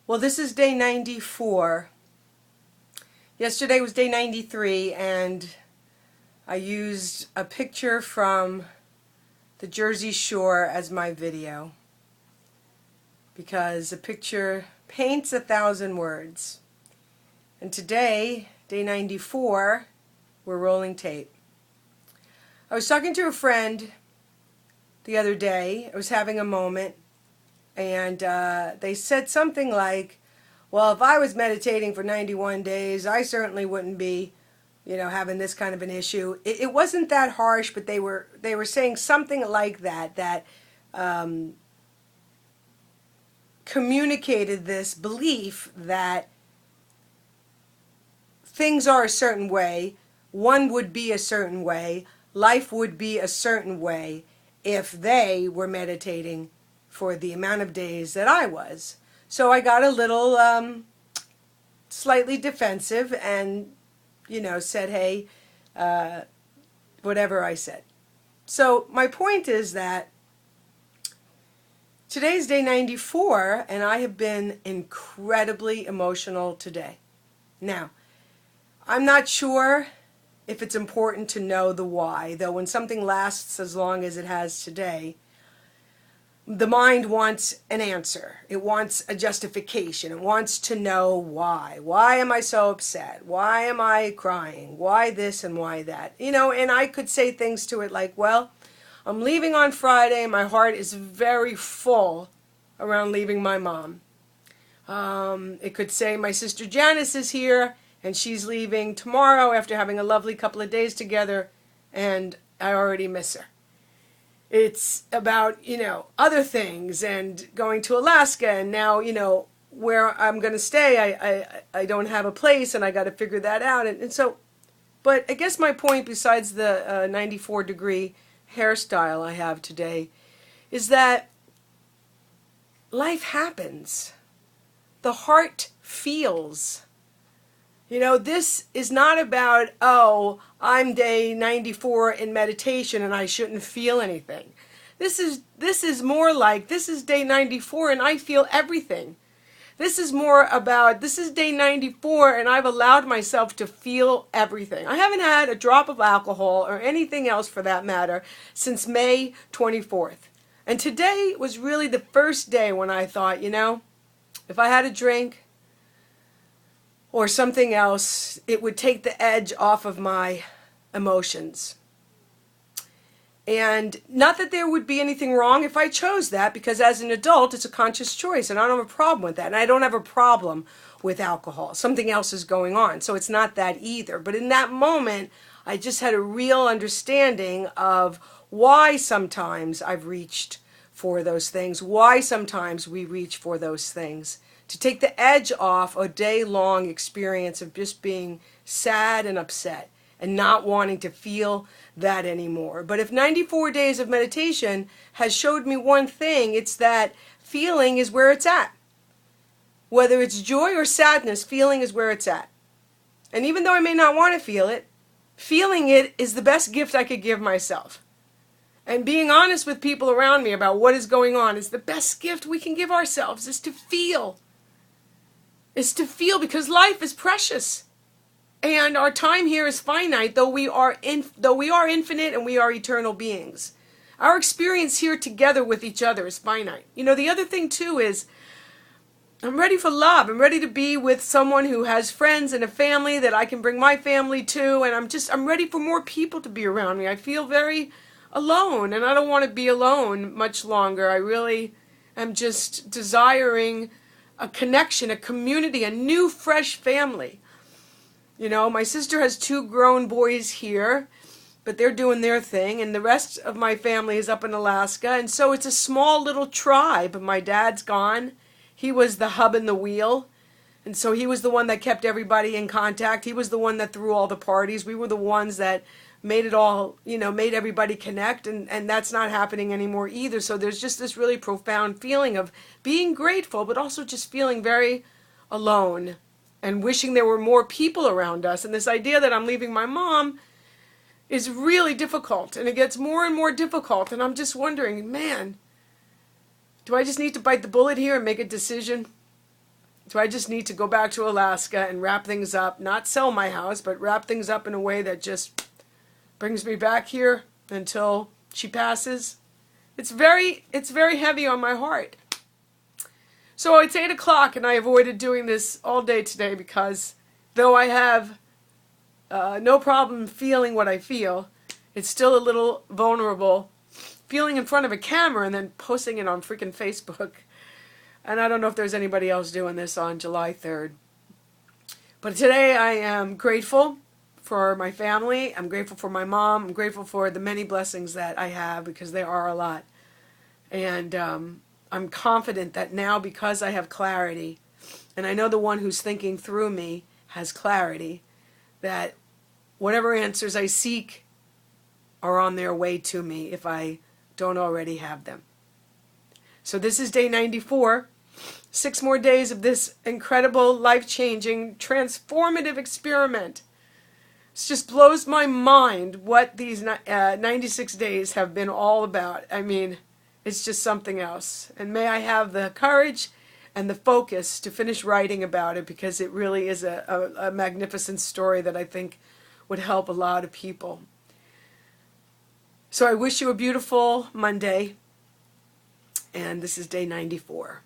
Well, this is day 94. Yesterday was day 93, and I used a picture from the Jersey Shore as my video because a picture paints 1,000 words. And today, day 94, we're rolling tape. I was talking to a friend the other day. I was having a moment, and they said something like, well, if I was meditating for 91 days, I certainly wouldn't be, having this kind of an issue. It wasn't that harsh, but they were saying something like that communicated this belief that things are a certain way, one would be a certain way, life would be a certain way if they were meditating for the amount of days that I was. So I got a little slightly defensive and, said, hey, whatever I said. So my point is that today's day 94, and I have been incredibly emotional today. Now, I'm not sure if it's important to know the why, though when something lasts as long as it has today, the mind wants an answer. It wants a justification. It wants to know why. Why am I so upset? Why am I crying? Why this and why that? And I could say things to it like, well, I'm leaving on Friday. My heart is very full around leaving my mom. It could say my sister Janice is here and she's leaving tomorrow after having a lovely couple of days together, and I already miss her. It's about, other things and going to Alaska, and now, where I'm going to stay, I don't have a place, and I got to figure that out. And so, but I guess my point, besides the 94-degree hairstyle I have today, is that life happens. The heart feels. This is not about, oh, I'm day 94 in meditation and I shouldn't feel anything. This is more like, this is day 94 and I feel everything. This is more about, this is day 94 and I've allowed myself to feel everything. I haven't had a drop of alcohol or anything else for that matter since May 24th. And today was really the first day when I thought, if I had a drink or something else, it would take the edge off of my emotions. And not that there would be anything wrong if I chose that, because as an adult, it's a conscious choice, and I don't have a problem with that. And I don't have a problem with alcohol. Something else is going on, so it's not that either. But in that moment, I just had a real understanding of why sometimes I've reached for those things, why sometimes we reach for those things. To take the edge off a day-long experience of just being sad and upset and not wanting to feel that anymore. But if 94 days of meditation has showed me one thing, it's that feeling is where it's at. Whether it's joy or sadness, feeling is where it's at. And even though I may not want to feel it, feeling it is the best gift I could give myself. And being honest with people around me about what is going on is the best gift we can give ourselves, is to feel. Is to feel, because life is precious. And our time here is finite, though we are infinite and we are eternal beings. Our experience here together with each other is finite. The other thing too is I'm ready for love. I'm ready to be with someone who has friends and a family that I can bring my family to, and I'm ready for more people to be around me. I feel very alone, and I don't want to be alone much longer. I really am just desiring a connection, a community, a new, fresh family. My sister has 2 grown boys here, but they're doing their thing, and the rest of my family is up in Alaska, and so it's a small little tribe. My dad's gone. He was the hub and the wheel, and so he was the one that kept everybody in contact. He was the one that threw all the parties. We were the ones that made it all, made everybody connect, and that's not happening anymore either. So there's just this really profound feeling of being grateful, but also just feeling very alone and wishing there were more people around us. And this idea that I'm leaving my mom is really difficult, and it gets more and more difficult. And I'm just wondering, man, do I just need to bite the bullet here and make a decision? So I just need to go back to Alaska and wrap things up, not sell my house, but wrap things up in a way that just brings me back here until she passes. It's very heavy on my heart. So it's 8 o'clock and I avoided doing this all day today because though I have no problem feeling what I feel, it's still a little vulnerable feeling in front of a camera and then posting it on freaking Facebook. And I don't know if there's anybody else doing this on July 3rd. But today I am grateful for my family. I'm grateful for my mom. I'm grateful for the many blessings that I have because there are a lot. And I'm confident that now because I have clarity, and I know the one who's thinking through me has clarity, that whatever answers I seek are on their way to me if I don't already have them. So this is day 94. 6 more days of this incredible, life-changing, transformative experiment. It just blows my mind what these 96 days have been all about. I mean, it's just something else. And may I have the courage and the focus to finish writing about it because it really is a magnificent story that I think would help a lot of people. So I wish you a beautiful Monday. And this is day 94.